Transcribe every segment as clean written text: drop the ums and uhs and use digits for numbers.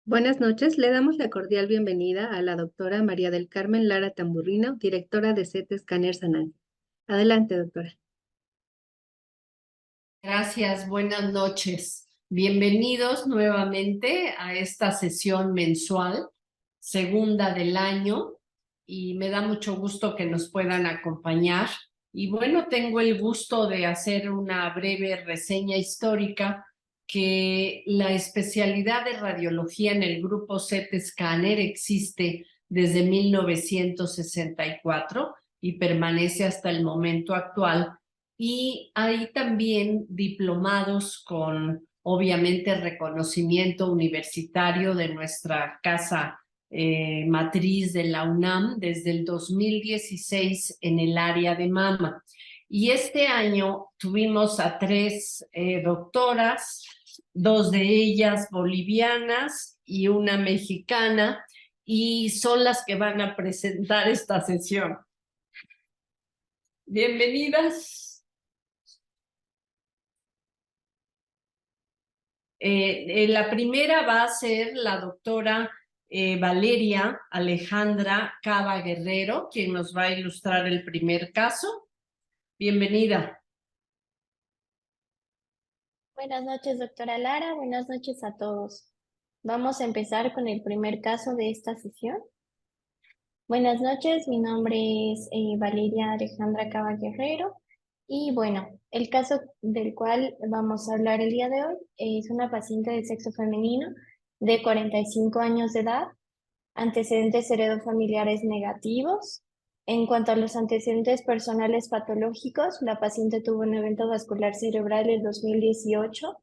Buenas noches, le damos la cordial bienvenida a la doctora María del Carmen Lara Tamburrino, directora de CT Scanner Sanal. Adelante, doctora. Gracias, buenas noches. Bienvenidos nuevamente a esta sesión mensual, segunda del año, y me da mucho gusto que nos puedan acompañar. Y bueno, tengo el gusto de hacer una breve reseña histórica que la especialidad de radiología en el grupo CT Scanner existe desde 1964 y permanece hasta el momento actual. Y hay también diplomados con, obviamente, reconocimiento universitario de nuestra casa matriz de la UNAM desde el 2016 en el área de mama. Y este año tuvimos a tres doctoras, dos de ellas bolivianas y una mexicana, y son las que van a presentar esta sesión. Bienvenidas. La primera va a ser la doctora Valeria Alejandra Cava Guerrero, quien nos va a ilustrar el primer caso. Bienvenida. Buenas noches, doctora Lara. Buenas noches a todos. Vamos a empezar con el primer caso de esta sesión. Buenas noches, mi nombre es Valeria Alejandra Cava Guerrero. Y bueno, el caso del cual vamos a hablar el día de hoy es una paciente de sexo femenino de 45 años de edad, antecedentes heredofamiliares negativos. En cuanto a los antecedentes personales patológicos, la paciente tuvo un evento vascular cerebral en 2018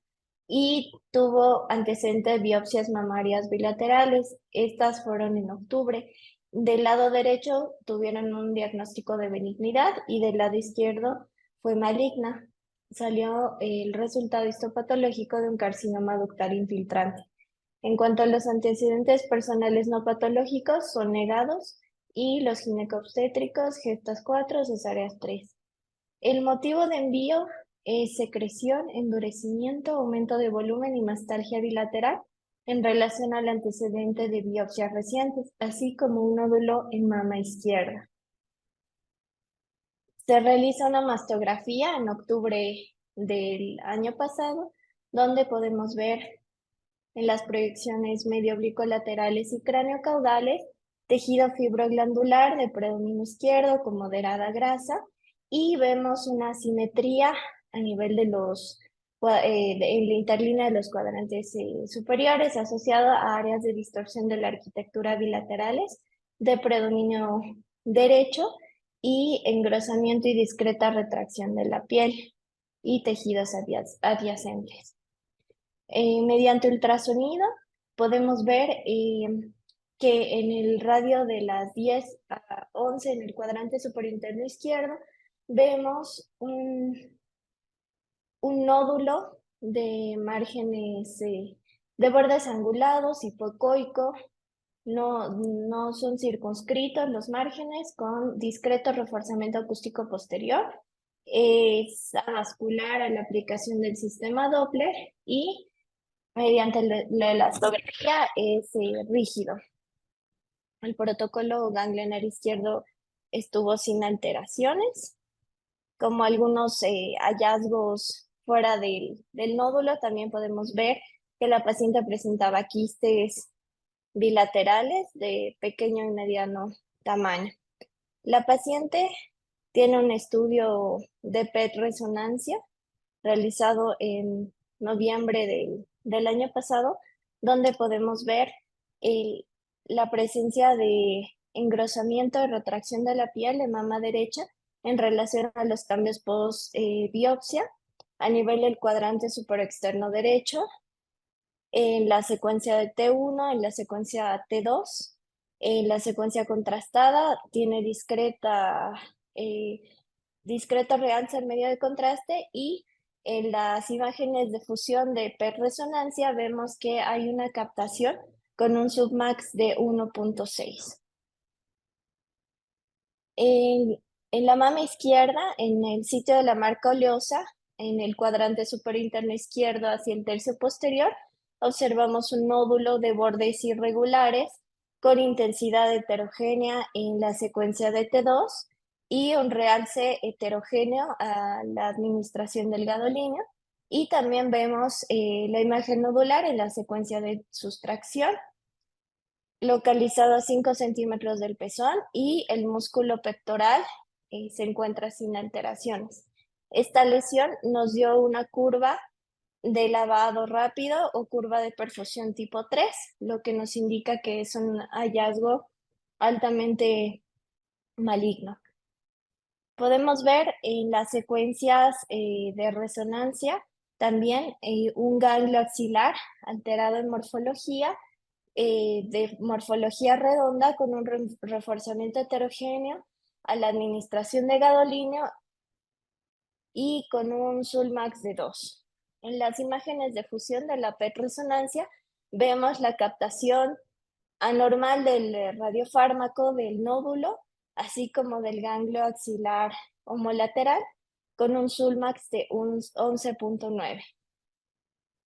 y tuvo antecedentes de biopsias mamarias bilaterales. Estas fueron en octubre. Del lado derecho tuvieron un diagnóstico de benignidad y del lado izquierdo fue maligna. Salió el resultado histopatológico de un carcinoma ductal infiltrante. En cuanto a los antecedentes personales no patológicos, son negados y los ginecobstétricos, gestas 4, cesáreas 3. El motivo de envío es secreción, endurecimiento, aumento de volumen y mastalgia bilateral en relación al antecedente de biopsias recientes, así como un nódulo en mama izquierda. Se realiza una mastografía en octubre del año pasado, donde podemos ver en las proyecciones medio oblicuolaterales y craneocaudales, tejido fibroglandular de predominio izquierdo con moderada grasa, y vemos una asimetría a nivel de en la interlínea de los cuadrantes superiores asociada a áreas de distorsión de la arquitectura bilaterales de predominio derecho y engrosamiento y discreta retracción de la piel y tejidos adyacentes. Mediante ultrasonido podemos ver que en el radio de las 10 a 11 en el cuadrante superinterno izquierdo vemos un nódulo de márgenes de bordes angulados, hipoecoico. No son circunscritos los márgenes, con discreto reforzamiento acústico posterior. Es avascular a la aplicación del sistema Doppler y mediante la elastografía es rígido. El protocolo ganglionar izquierdo estuvo sin alteraciones, como algunos hallazgos fuera del nódulo. También podemos ver que la paciente presentaba quistes bilaterales de pequeño y mediano tamaño. La paciente tiene un estudio de PET resonancia realizado en noviembre del año pasado, donde podemos ver la presencia de engrosamiento y retracción de la piel de mama derecha en relación a los cambios post biopsia a nivel del cuadrante superexterno derecho, en la secuencia de T1, en la secuencia T2, en la secuencia contrastada tiene discreto realce en medio de contraste, y en las imágenes de fusión de PET resonancia vemos que hay una captación con un submax de 1.6. En la mama izquierda, en el sitio de la marca oleosa, en el cuadrante superinterno izquierdo hacia el tercio posterior, observamos un nódulo de bordes irregulares con intensidad heterogénea en la secuencia de T2 y un realce heterogéneo a la administración del gadolínio. Y también vemos la imagen nodular en la secuencia de sustracción, localizado a 5 centímetros del pezón, y el músculo pectoral se encuentra sin alteraciones. Esta lesión nos dio una curva de lavado rápido o curva de perfusión tipo 3, lo que nos indica que es un hallazgo altamente maligno. Podemos ver en las secuencias de resonancia también un ganglio axilar alterado en morfología, de morfología redonda con un reforzamiento heterogéneo a la administración de gadolínio y con un Sulmax de 2. En las imágenes de fusión de la PET resonancia vemos la captación anormal del radiofármaco del nódulo, así como del ganglio axilar homolateral, con un Sulmax de 11.9.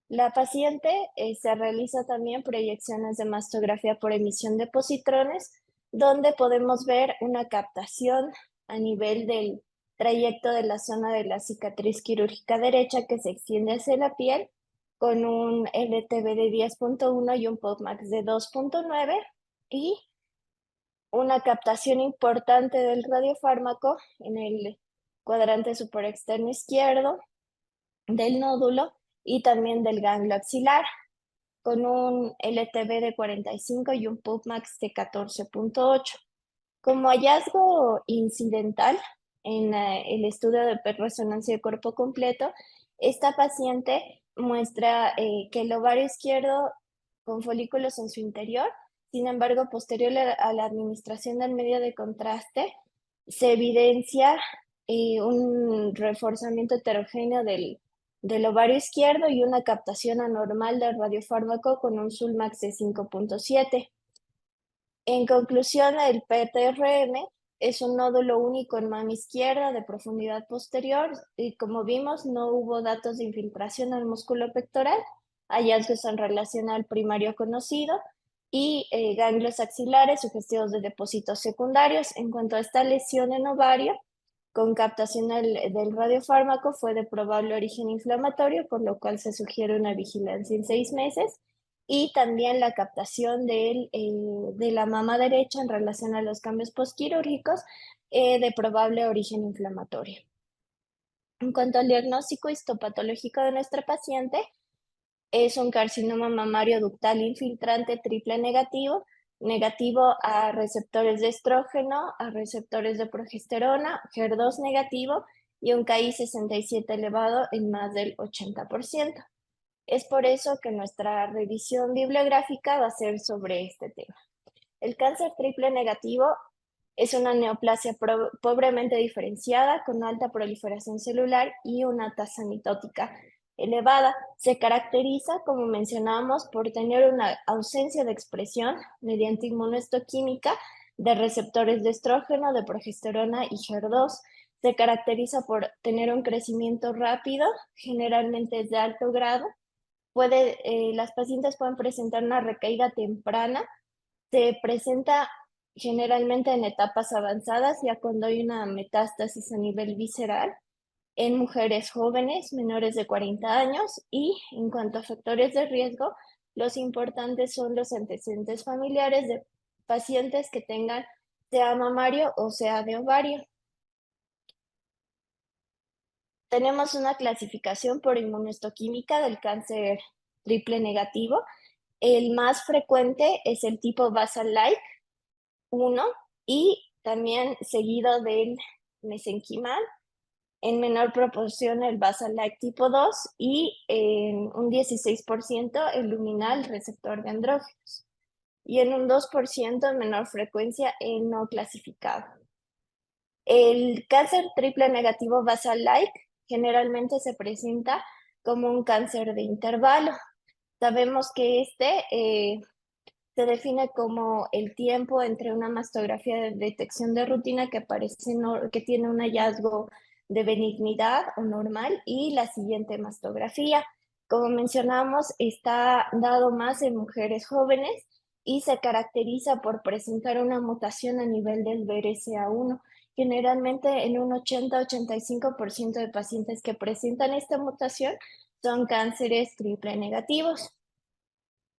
La paciente se realiza también proyecciones de mastografía por emisión de positrones, donde podemos ver una captación a nivel del trayecto de la zona de la cicatriz quirúrgica derecha que se extiende hacia la piel, con un LTB de 10.1 y un POPMAX de 2.9, y una captación importante del radiofármaco en el cuadrante superexterno izquierdo del nódulo y también del ganglio axilar, con un LTB de 45 y un PUBMAX de 14.8. Como hallazgo incidental en el estudio de PET resonancia de cuerpo completo, esta paciente muestra que el ovario izquierdo con folículos en su interior, sin embargo, posterior a la administración del medio de contraste, se evidencia un reforzamiento heterogéneo del ovario izquierdo y una captación anormal del radiofármaco con un Sulmax de 5.7. En conclusión, el PTRM es un nódulo único en mama izquierda de profundidad posterior y, como vimos, no hubo datos de infiltración al músculo pectoral, hallazgos en relación al primario conocido y ganglios axilares sugestivos de depósitos secundarios. En cuanto a esta lesión en ovario, con captación del radiofármaco, fue de probable origen inflamatorio, por lo cual se sugiere una vigilancia en 6 meses, y también la captación de la mama derecha en relación a los cambios postquirúrgicos de probable origen inflamatorio. En cuanto al diagnóstico histopatológico de nuestra paciente, es un carcinoma mamario ductal infiltrante triple negativo, negativo a receptores de estrógeno, a receptores de progesterona, HER2 negativo y un KI67 elevado en más del 80%. Es por eso que nuestra revisión bibliográfica va a ser sobre este tema. El cáncer triple negativo es una neoplasia pobremente diferenciada con alta proliferación celular y una tasa mitótica elevada. Se caracteriza, como mencionábamos, por tener una ausencia de expresión mediante inmunohistoquímica de receptores de estrógeno, de progesterona y HER2. Se caracteriza por tener un crecimiento rápido, generalmente es de alto grado. Las pacientes pueden presentar una recaída temprana. Se presenta generalmente en etapas avanzadas, ya cuando hay una metástasis a nivel visceral, en mujeres jóvenes menores de 40 años, y en cuanto a factores de riesgo, los importantes son los antecedentes familiares de pacientes que tengan sea mamario o sea de ovario. Tenemos una clasificación por inmunohistoquímica del cáncer triple negativo. El más frecuente es el tipo basal-like 1 y también seguido del mesenquimal, en menor proporción el basal-like tipo 2 y en un 16% el luminal receptor de andrógenos, y en un 2% en menor frecuencia el no clasificado. El cáncer triple negativo basal-like generalmente se presenta como un cáncer de intervalo. Sabemos que se define como el tiempo entre una mastografía de detección de rutina que tiene un hallazgo de benignidad o normal y la siguiente mastografía. como mencionamos, está dado más en mujeres jóvenes y se caracteriza por presentar una mutación a nivel del BRCA1. Generalmente en un 80-85% de pacientes que presentan esta mutación son cánceres triple negativos.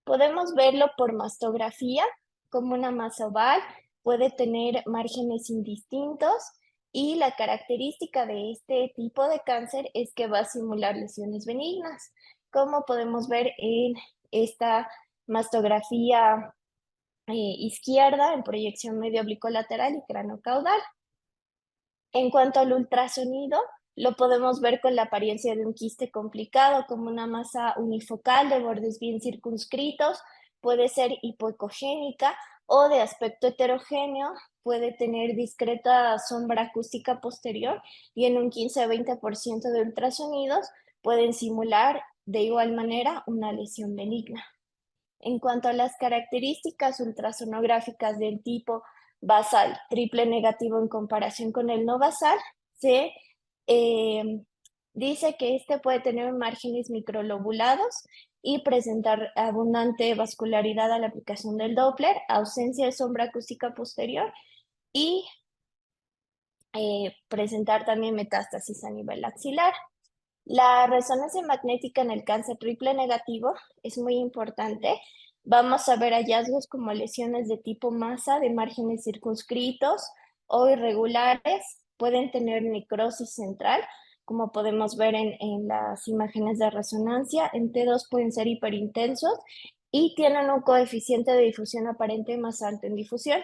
Podemos verlo por mastografía, como una masa oval, puede tener márgenes indistintos y la característica de este tipo de cáncer es que va a simular lesiones benignas, como podemos ver en esta mastografía izquierda en proyección medio oblicuo lateral y cráneo-caudal. En cuanto al ultrasonido, lo podemos ver con la apariencia de un quiste complicado, como una masa unifocal de bordes bien circunscritos, puede ser hipoecogénica o de aspecto heterogéneo, puede tener discreta sombra acústica posterior y en un 15-20% de ultrasonidos pueden simular de igual manera una lesión benigna. En cuanto a las características ultrasonográficas del tipo basal triple negativo en comparación con el no basal, se dice que este puede tener márgenes microlobulados y presentar abundante vascularidad a la aplicación del Doppler, ausencia de sombra acústica posterior y presentar también metástasis a nivel axilar. La resonancia magnética en el cáncer triple negativo es muy importante. Vamos a ver hallazgos como lesiones de tipo masa de márgenes circunscritos o irregulares. Pueden tener necrosis central, como podemos ver en las imágenes de resonancia. En T2 pueden ser hiperintensos y tienen un coeficiente de difusión aparente más alto en difusión.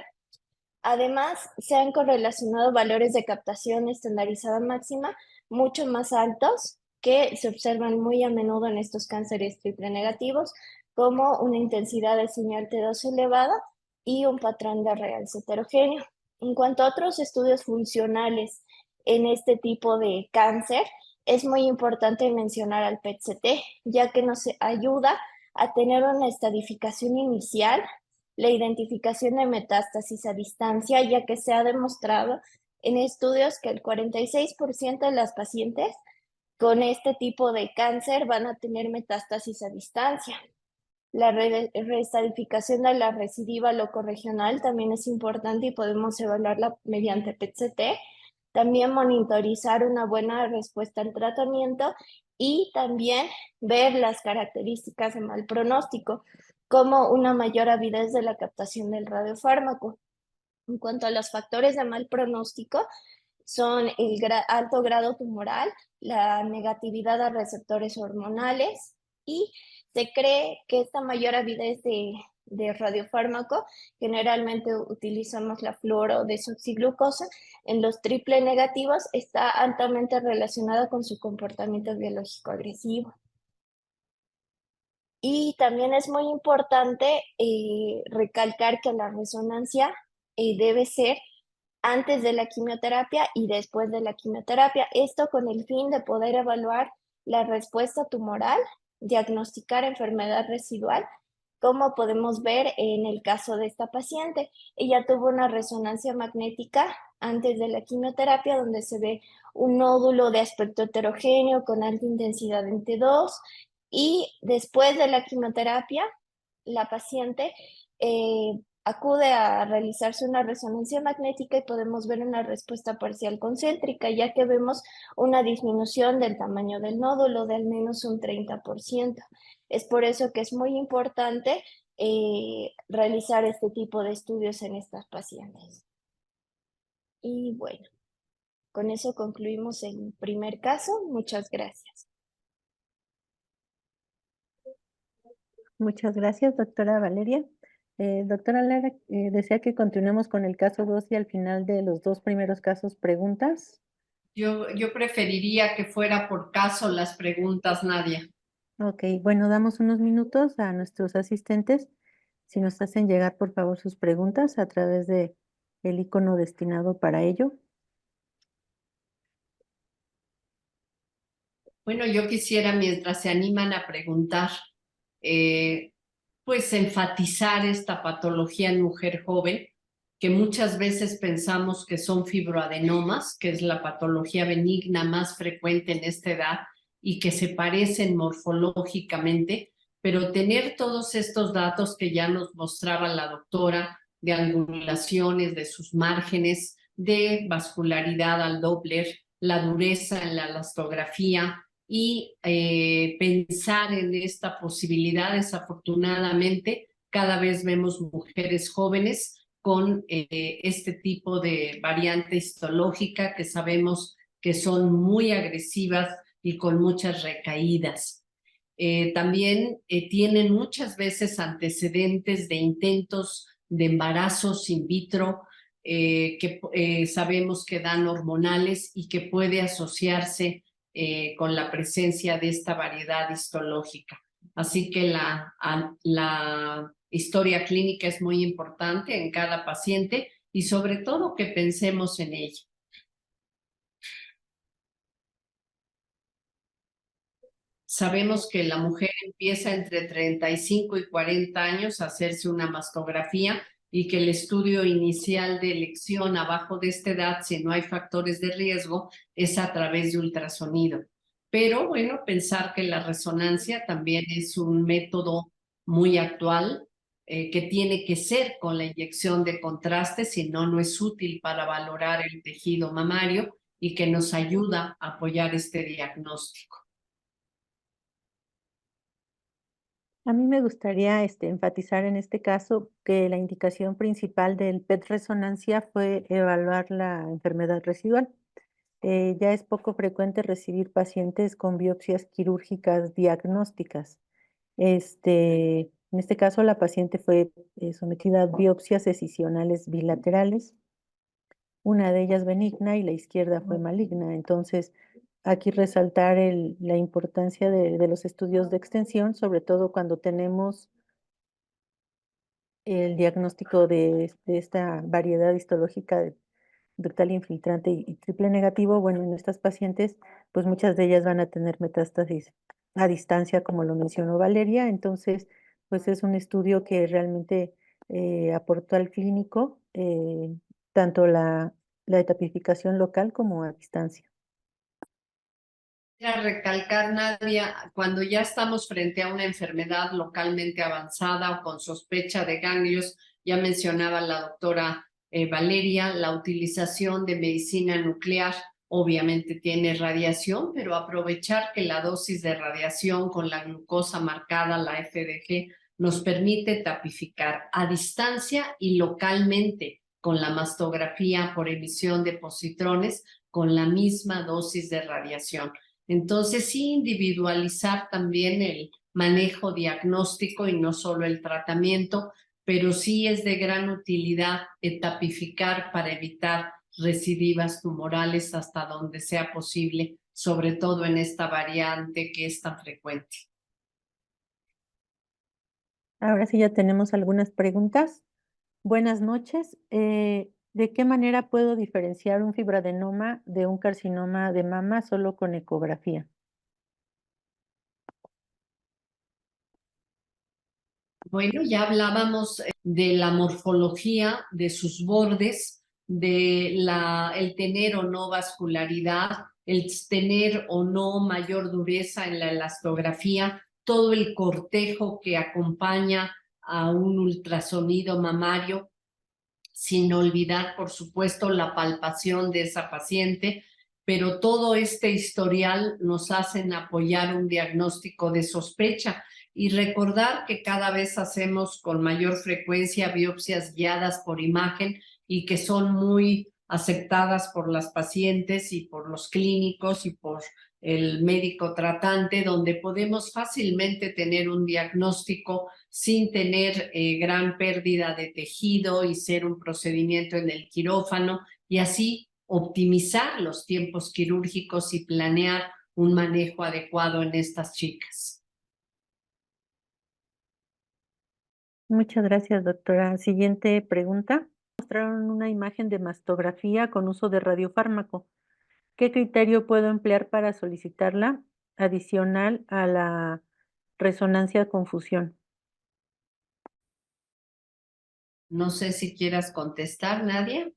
Además, se han correlacionado valores de captación estandarizada máxima mucho más altos que se observan muy a menudo en estos cánceres triple negativos, como una intensidad de señal T2 elevada y un patrón de realce heterogéneo. En cuanto a otros estudios funcionales en este tipo de cáncer, es muy importante mencionar al PET-CT, ya que nos ayuda a tener una estadificación inicial, la identificación de metástasis a distancia, ya que se ha demostrado en estudios que el 46% de las pacientes con este tipo de cáncer van a tener metástasis a distancia. La reestadificación de la recidiva locorregional también es importante y podemos evaluarla mediante PET-CT. También monitorizar una buena respuesta al tratamiento y también ver las características de mal pronóstico, como una mayor avidez de la captación del radiofármaco. En cuanto a los factores de mal pronóstico, son el alto grado tumoral, la negatividad a receptores hormonales y se cree que esta mayor avidez de radiofármaco, generalmente utilizamos la fluorodesoxiglucosa, en los triple negativos está altamente relacionada con su comportamiento biológico agresivo. Y también es muy importante recalcar que la resonancia debe ser antes de la quimioterapia y después de la quimioterapia. Esto con el fin de poder evaluar la respuesta tumoral, diagnosticar enfermedad residual, como podemos ver en el caso de esta paciente. Ella tuvo una resonancia magnética antes de la quimioterapia, donde se ve un nódulo de aspecto heterogéneo con alta intensidad en T2, y después de la quimioterapia, la paciente acude a realizarse una resonancia magnética y podemos ver una respuesta parcial concéntrica, ya que vemos una disminución del tamaño del nódulo de al menos un 30%. Es por eso que es muy importante realizar este tipo de estudios en estas pacientes. Y bueno, con eso concluimos el primer caso. Muchas gracias. Muchas gracias, doctora Valeria. Doctora Lara, ¿desea que continuemos con el caso 2 y al final de los dos primeros casos preguntas? Yo preferiría que fuera por caso las preguntas, Nadia. Ok, bueno, damos unos minutos a nuestros asistentes. Si nos hacen llegar, por favor, sus preguntas a través de el icono destinado para ello. Bueno, yo quisiera, mientras se animan a preguntar, pues enfatizar esta patología en mujer joven, que muchas veces pensamos que son fibroadenomas, que es la patología benigna más frecuente en esta edad, y que se parecen morfológicamente, pero tener todos estos datos que ya nos mostraba la doctora, de angulaciones, de sus márgenes, de vascularidad al Doppler, la dureza en la elastografía y pensar en esta posibilidad. Desafortunadamente, cada vez vemos mujeres jóvenes con este tipo de variante histológica que sabemos que son muy agresivas y con muchas recaídas. También tienen muchas veces antecedentes de intentos de embarazos in vitro que sabemos que dan hormonales y que puede asociarse con la presencia de esta variedad histológica. Así que la historia clínica es muy importante en cada paciente y sobre todo que pensemos en ella. Sabemos que la mujer empieza entre 35 y 40 años a hacerse una mastografía y que el estudio inicial de elección abajo de esta edad, si no hay factores de riesgo, es a través de ultrasonido. Pero bueno, pensar que la resonancia también es un método muy actual que tiene que ser con la inyección de contraste, si no, no es útil para valorar el tejido mamario y que nos ayuda a apoyar este diagnóstico. A mí me gustaría enfatizar en este caso que la indicación principal del PET resonancia fue evaluar la enfermedad residual. Ya es poco frecuente recibir pacientes con biopsias quirúrgicas diagnósticas. En este caso, la paciente fue sometida a biopsias excisionales bilaterales, una de ellas benigna y la izquierda fue maligna. Entonces, aquí resaltar la importancia de los estudios de extensión, sobre todo cuando tenemos el diagnóstico de esta variedad histológica de ductal infiltrante y triple negativo. Bueno, en estas pacientes, pues muchas de ellas van a tener metástasis a distancia, como lo mencionó Valeria. Entonces, pues es un estudio que realmente aportó al clínico tanto la etapificación local como a distancia. A recalcar, Nadia, cuando ya estamos frente a una enfermedad localmente avanzada o con sospecha de ganglios, ya mencionaba la doctora Valeria, la utilización de medicina nuclear obviamente tiene radiación, pero aprovechar que la dosis de radiación con la glucosa marcada, la FDG, nos permite tapificar a distancia y localmente con la mastografía por emisión de positrones con la misma dosis de radiación. Entonces, sí individualizar también el manejo diagnóstico y no solo el tratamiento, pero sí es de gran utilidad etapificar para evitar recidivas tumorales hasta donde sea posible, sobre todo en esta variante que es tan frecuente. Ahora sí ya tenemos algunas preguntas. Buenas noches. ¿De qué manera puedo diferenciar un fibroadenoma de un carcinoma de mama solo con ecografía? Bueno, ya hablábamos de la morfología de sus bordes, de el tener o no vascularidad, el tener o no mayor dureza en la elastografía, todo el cortejo que acompaña a un ultrasonido mamario, sin olvidar, por supuesto, la palpación de esa paciente, pero todo este historial nos hacen apoyar un diagnóstico de sospecha y recordar que cada vez hacemos con mayor frecuencia biopsias guiadas por imagen y que son muy aceptadas por las pacientes y por los clínicos y por el médico tratante, donde podemos fácilmente tener un diagnóstico sin tener gran pérdida de tejido y ser un procedimiento en el quirófano y así optimizar los tiempos quirúrgicos y planear un manejo adecuado en estas chicas. Muchas gracias, doctora. Siguiente pregunta. Mostraron una imagen de mastografía con uso de radiofármaco. ¿Qué criterio puedo emplear para solicitarla adicional a la resonancia con fusión? No sé si quieras contestar, Nadia.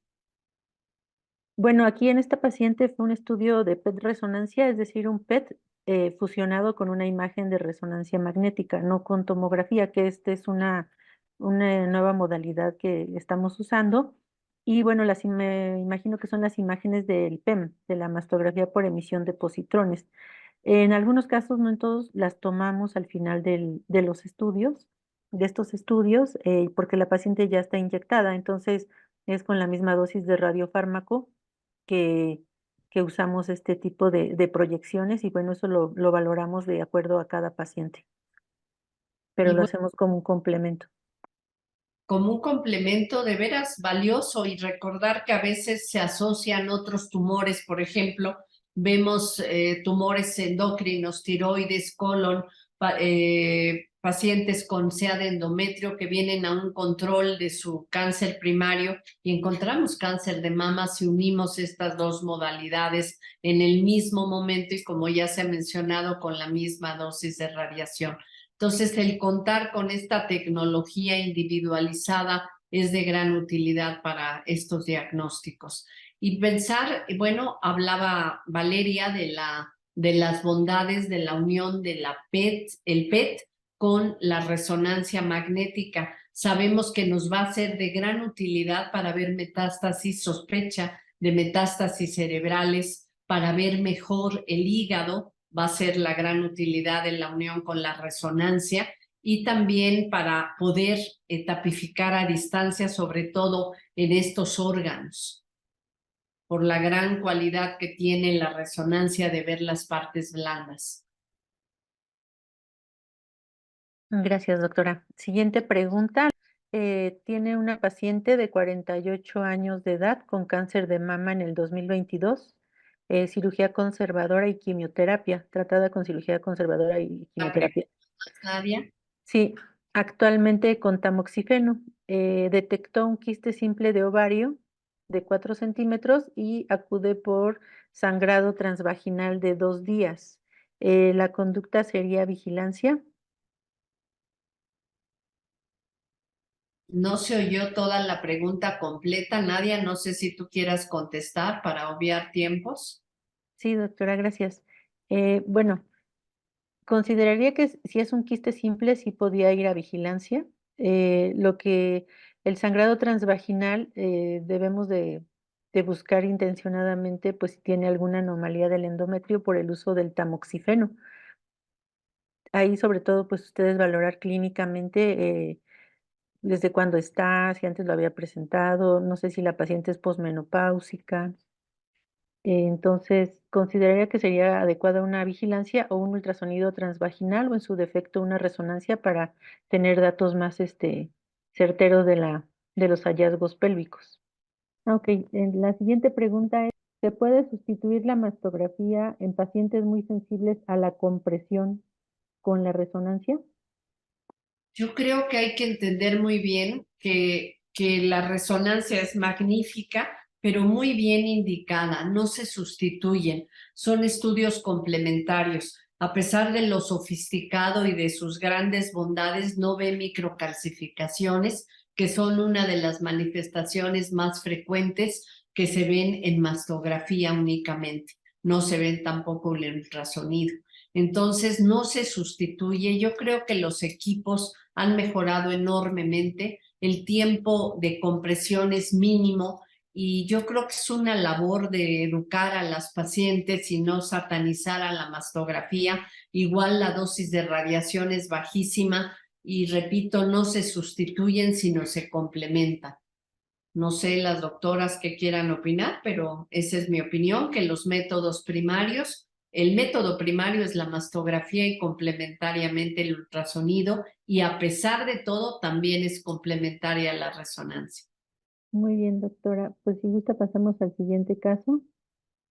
Bueno, aquí en esta paciente fue un estudio de PET resonancia, es decir, un PET fusionado con una imagen de resonancia magnética, no con tomografía, que es una nueva modalidad que estamos usando. Y bueno, me imagino que son las imágenes del PEM, de la mastografía por emisión de positrones. En algunos casos, no en todos, las tomamos al final de los estudios, de estos estudios, porque la paciente ya está inyectada, entonces es con la misma dosis de radiofármaco que, que usamos este tipo de proyecciones y bueno, eso lo valoramos de acuerdo a cada paciente, pero Y lo bueno, hacemos como un complemento. como un complemento de veras valioso y recordar que a veces se asocian otros tumores, por ejemplo, vemos tumores endocrinos, tiroides, colon, pacientes con SEA de endometrio que vienen a un control de su cáncer primario y encontramos cáncer de mama si unimos estas dos modalidades en el mismo momento y como ya se ha mencionado con la misma dosis de radiación. Entonces, el contar con esta tecnología individualizada es de gran utilidad para estos diagnósticos. Y pensar, bueno, hablaba Valeria de las bondades de la unión de la el PET con la resonancia magnética. Sabemos que nos va a ser de gran utilidad para ver metástasis, sospecha de metástasis cerebrales, para ver mejor el hígado, va a ser la gran utilidad en la unión con la resonancia y también para poder tapificar a distancia, sobre todo en estos órganos, por la gran cualidad que tiene la resonancia de ver las partes blandas. Gracias, doctora. Siguiente pregunta. Tiene una paciente de 48 años de edad con cáncer de mama en el 2022, cirugía conservadora y quimioterapia, tratada con cirugía conservadora y ¿La quimioterapia. Nadia? Sí, actualmente con tamoxifeno. Detectó un quiste simple de ovario de 4 centímetros y acude por sangrado transvaginal de 2 días. La conducta sería vigilancia. No se oyó toda la pregunta completa, Nadia. No sé si tú quieras contestar para obviar tiempos. Sí, doctora, gracias. Bueno, consideraría que si es un quiste simple, sí podía ir a vigilancia. Lo que el sangrado transvaginal debemos de buscar intencionadamente, pues si tiene alguna anomalía del endometrio por el uso del tamoxifeno. Ahí sobre todo, pues ustedes valorar clínicamente desde cuándo está, si antes lo había presentado, no sé si la paciente es posmenopáusica. Entonces, consideraría que sería adecuada una vigilancia o un ultrasonido transvaginal o en su defecto una resonancia para tener datos más certeros de los hallazgos pélvicos. Ok, la siguiente pregunta es, ¿se puede sustituir la mastografía en pacientes muy sensibles a la compresión con la resonancia? Yo creo que hay que entender muy bien que la resonancia es magnífica, pero muy bien indicada, no se sustituyen, son estudios complementarios. A pesar de lo sofisticado y de sus grandes bondades, no ve microcalcificaciones, que son una de las manifestaciones más frecuentes que se ven en mastografía únicamente. No se ven tampoco en el ultrasonido. Entonces, no se sustituye. Yo creo que los equipos han mejorado enormemente, el tiempo de compresión es mínimo y yo creo que es una labor de educar a las pacientes y no satanizar a la mastografía. Igual la dosis de radiación es bajísima y repito, no se sustituyen sino se complementan. No sé las doctoras que quieran opinar, pero esa es mi opinión, que los métodos primarios, el método primario es la mastografía y complementariamente el ultrasonido, y a pesar de todo también es complementaria la resonancia. Muy bien, doctora. Pues si gusta pasamos al siguiente caso.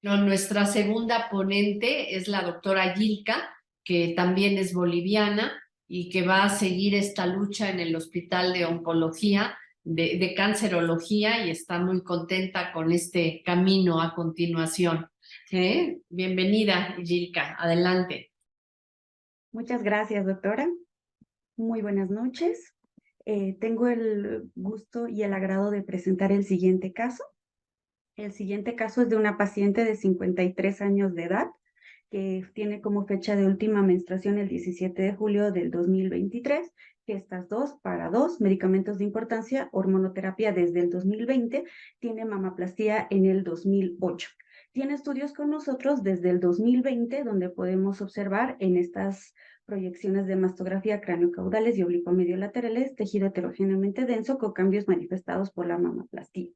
No, nuestra segunda ponente es la doctora Yilka, que también es boliviana y que va a seguir esta lucha en el Hospital de Oncología, de Cancerología, y está muy contenta con este camino a continuación. Bienvenida, Yilka, adelante. Muchas gracias, doctora. Muy buenas noches. Tengo el gusto y el agrado de presentar el siguiente caso. El siguiente caso es de una paciente de 53 años de edad que tiene como fecha de última menstruación el 17 de julio del 2023, que estas dos, para dos, medicamentos de importancia, hormonoterapia desde el 2020, tiene mamaplastía en el 2008. Tiene estudios con nosotros desde el 2020, donde podemos observar en estas proyecciones de mastografía craneocaudales y oblicuomediolaterales tejido heterogéneamente denso con cambios manifestados por la mamaplastía.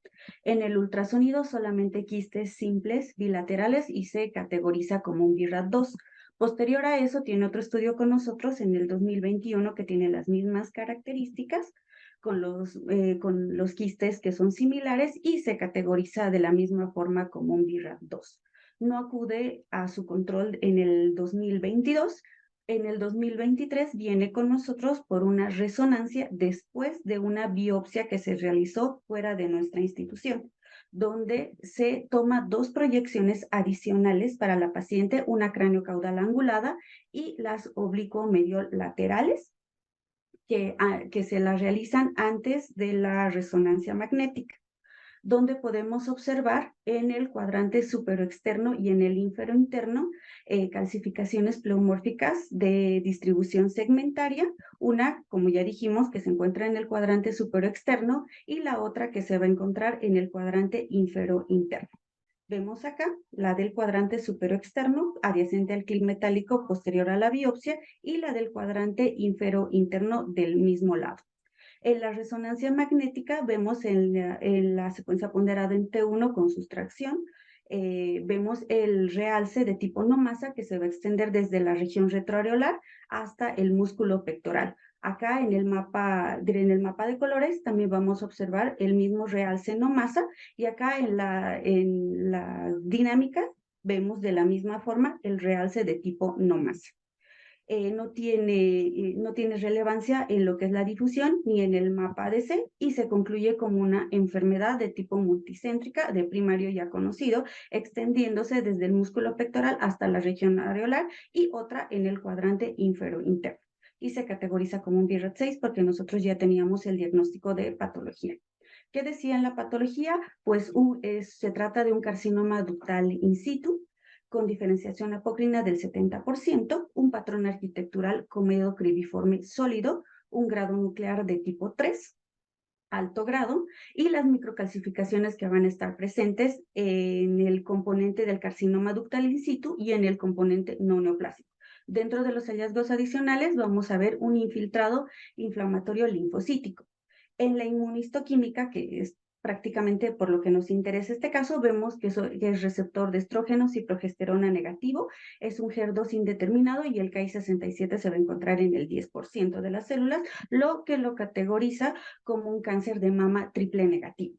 En el ultrasonido solamente quistes simples bilaterales y se categoriza como un BRAF2. Posterior a eso tiene otro estudio con nosotros en el 2021 que tiene las mismas características con los quistes que son similares y se categoriza de la misma forma como un BRAF2. No acude a su control en el 2022. En el 2023 viene con nosotros por una resonancia después de una biopsia que se realizó fuera de nuestra institución, donde se toma dos proyecciones adicionales para la paciente, una craneocaudal angulada y las oblicuo-mediolaterales, que se las realizan antes de la resonancia magnética, donde podemos observar en el cuadrante superoexterno y en el inferointerno calcificaciones pleomórficas de distribución segmentaria, una, como ya dijimos, que se encuentra en el cuadrante superoexterno y la otra que se va a encontrar en el cuadrante inferointerno. Vemos acá la del cuadrante superoexterno, adyacente al clip metálico posterior a la biopsia, y la del cuadrante inferointerno del mismo lado. En la resonancia magnética vemos en la secuencia ponderada en T1 con sustracción, vemos el realce de tipo no masa que se va a extender desde la región retroareolar hasta el músculo pectoral. Acá en el mapa de colores también vamos a observar el mismo realce no masa, y acá en la dinámica vemos de la misma forma el realce de tipo no masa. No tiene relevancia en lo que es la difusión ni en el mapa ADC y se concluye como una enfermedad de tipo multicéntrica de primario ya conocido, extendiéndose desde el músculo pectoral hasta la región areolar y otra en el cuadrante inferointerno. Y se categoriza como un BRAF6 porque nosotros ya teníamos el diagnóstico de patología. ¿Qué decía en la patología? Pues se trata de un carcinoma ductal in situ, con diferenciación apocrina del 70%, un patrón arquitectural comedo cribiforme sólido, un grado nuclear de tipo 3, alto grado, y las microcalcificaciones que van a estar presentes en el componente del carcinoma ductal in situ y en el componente no neoplásico. Dentro de los hallazgos adicionales vamos a ver un infiltrado inflamatorio linfocítico. En la inmunistoquímica, que es prácticamente por lo que nos interesa este caso, vemos que es receptor de estrógenos y progesterona negativo, es un HER2 indeterminado y el Ki67 se va a encontrar en el 10% de las células, lo que lo categoriza como un cáncer de mama triple negativo.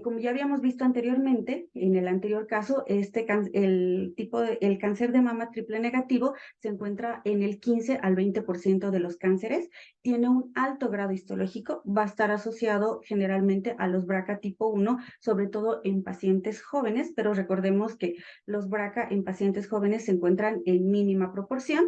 Como ya habíamos visto anteriormente, en el anterior caso, el cáncer de mama triple negativo se encuentra en el 15 al 20% de los cánceres, tiene un alto grado histológico, va a estar asociado generalmente a los BRCA tipo 1, sobre todo en pacientes jóvenes, pero recordemos que los BRCA en pacientes jóvenes se encuentran en mínima proporción.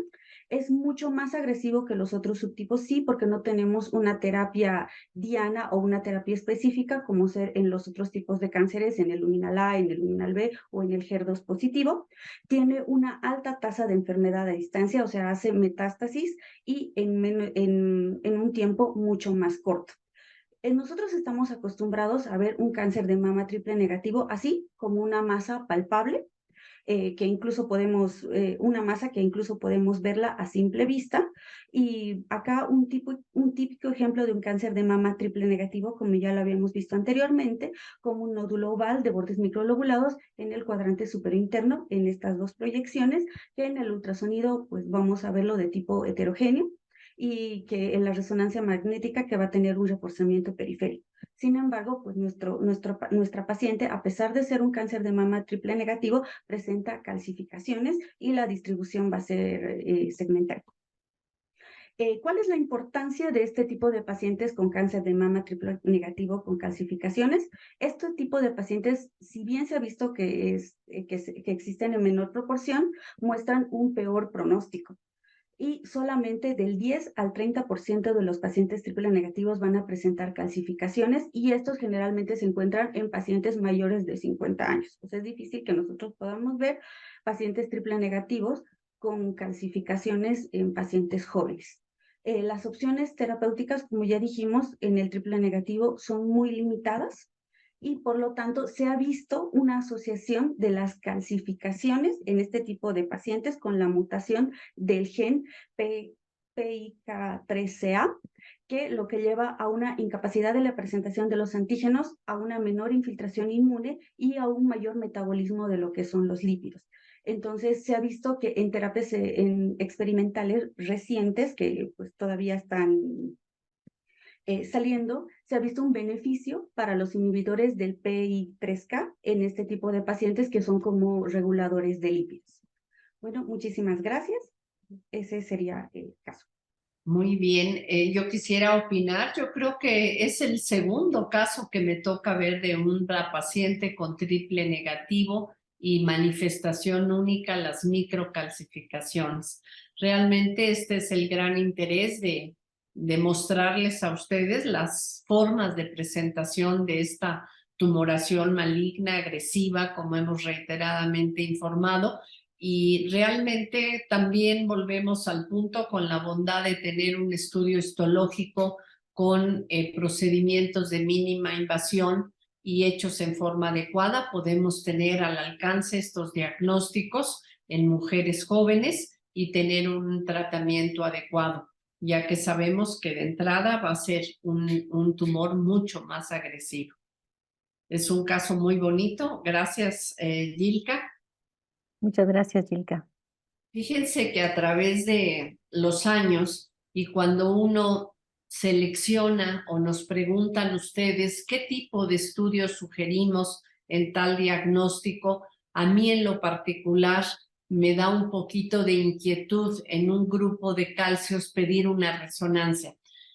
Es mucho más agresivo que los otros subtipos, sí, porque no tenemos una terapia diana o una terapia específica como ser en los otros tipos de cánceres, en el luminal A, en el luminal B o en el HER2 positivo. Tiene una alta tasa de enfermedad a distancia, o sea, hace metástasis y en un tiempo mucho más corto. Nosotros estamos acostumbrados a ver un cáncer de mama triple negativo así como una masa palpable, que incluso una masa que incluso podemos verla a simple vista. Y acá un típico ejemplo de un cáncer de mama triple negativo, como ya lo habíamos visto anteriormente, como un nódulo oval de bordes microlobulados en el cuadrante superinterno, en estas dos proyecciones, que en el ultrasonido pues vamos a verlo de tipo heterogéneo, y que en la resonancia magnética que va a tener un reforzamiento periférico. Sin embargo, pues nuestra paciente, a pesar de ser un cáncer de mama triple negativo, presenta calcificaciones y la distribución va a ser segmentaria. ¿Cuál es la importancia de este tipo de pacientes con cáncer de mama triple negativo con calcificaciones? Este tipo de pacientes, si bien se ha visto que existen en menor proporción, muestran un peor pronóstico. y solamente del 10 al 30% de los pacientes triple negativos van a presentar calcificaciones y estos generalmente se encuentran en pacientes mayores de 50 años. O sea, es difícil que nosotros podamos ver pacientes triple negativos con calcificaciones en pacientes jóvenes. Las opciones terapéuticas, como ya dijimos, en el triple negativo son muy limitadas y por lo tanto se ha visto una asociación de las calcificaciones en este tipo de pacientes con la mutación del gen PIK3CA, que lo que lleva a una incapacidad de la presentación de los antígenos, a una menor infiltración inmune y a un mayor metabolismo de lo que son los lípidos. Entonces, se ha visto que en terapias experimentales recientes, que pues todavía están saliendo, se ha visto un beneficio para los inhibidores del PI3K en este tipo de pacientes que son como reguladores de lípidos. Bueno, muchísimas gracias. Ese sería el caso. Muy bien, yo quisiera opinar. Yo creo que es el segundo caso que me toca ver de una paciente con triple negativo y manifestación única, las microcalcificaciones. Realmente este es el gran interés de mostrarles a ustedes las formas de presentación de esta tumoración maligna, agresiva, como hemos reiteradamente informado. Y realmente también volvemos al punto con la bondad de tener un estudio histológico con procedimientos de mínima invasión y hechos en forma adecuada. Podemos tener al alcance estos diagnósticos en mujeres jóvenes y tener un tratamiento adecuado, ya que sabemos que de entrada va a ser un tumor mucho más agresivo. Es un caso muy bonito. Gracias, Yilka. Muchas gracias, Yilka. Fíjense que a través de los años y cuando uno selecciona o nos preguntan ustedes qué tipo de estudios sugerimos en tal diagnóstico, a mí en lo particular me da un poquito de inquietud en un grupo de calcios pedir una resonancia.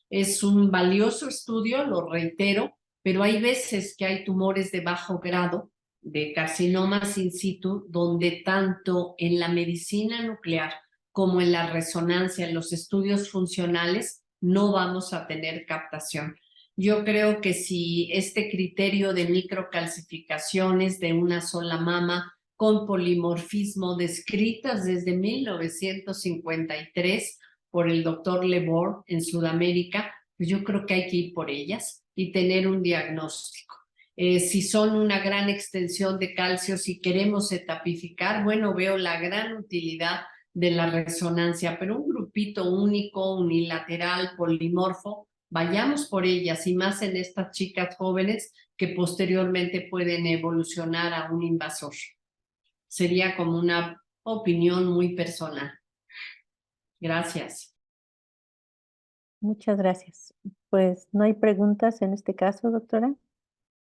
Es un valioso estudio, lo reitero, pero hay veces que hay tumores de bajo grado de carcinomas in situ, donde tanto en la medicina nuclear como en la resonancia, en los estudios funcionales, no vamos a tener captación. Yo creo que si este criterio de microcalcificaciones de una sola mama con polimorfismo descritas desde 1953 por el doctor Lebor en Sudamérica, pues yo creo que hay que ir por ellas y tener un diagnóstico. Si son una gran extensión de calcio, si queremos etapificar, bueno, veo la gran utilidad de la resonancia, pero un grupito único, unilateral, polimorfo, vayamos por ellas y más en estas chicas jóvenes que posteriormente pueden evolucionar a un invasor. Sería como una opinión muy personal. Gracias. Muchas gracias. Pues no hay preguntas en este caso, doctora.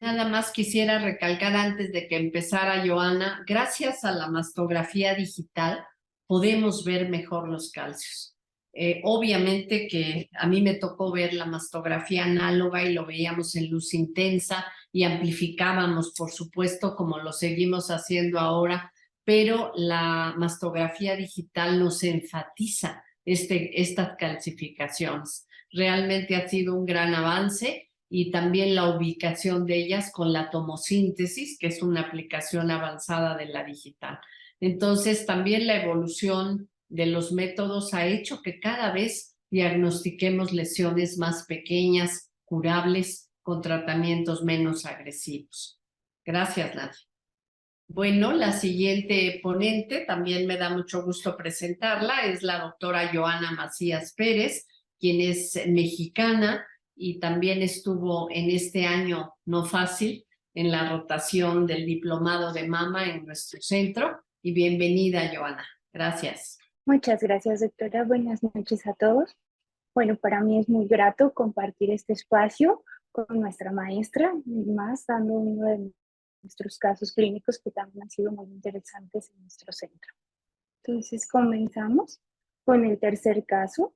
Nada más quisiera recalcar antes de que empezara Joana, gracias a la mastografía digital podemos ver mejor los calcios. Obviamente que a mí me tocó ver la mastografía análoga y lo veíamos en luz intensa y amplificábamos, por supuesto, como lo seguimos haciendo ahora, pero la mastografía digital nos enfatiza estas calcificaciones. Realmente ha sido un gran avance y también la ubicación de ellas con la tomosíntesis, que es una aplicación avanzada de la digital. Entonces, también la evolución de los métodos ha hecho que cada vez diagnostiquemos lesiones más pequeñas, curables, con tratamientos menos agresivos. Gracias, Nadia. Bueno, la siguiente ponente, también me da mucho gusto presentarla, es la doctora Joana Macías Pérez, quien es mexicana y también estuvo en este año no fácil en la rotación del diplomado de mama en nuestro centro. Y bienvenida, Joana. Gracias. Muchas gracias, doctora. Buenas noches a todos. Bueno, para mí es muy grato compartir este espacio con nuestra maestra y más dando uno de nuestros casos clínicos que también han sido muy interesantes en nuestro centro. Entonces, comenzamos con el tercer caso.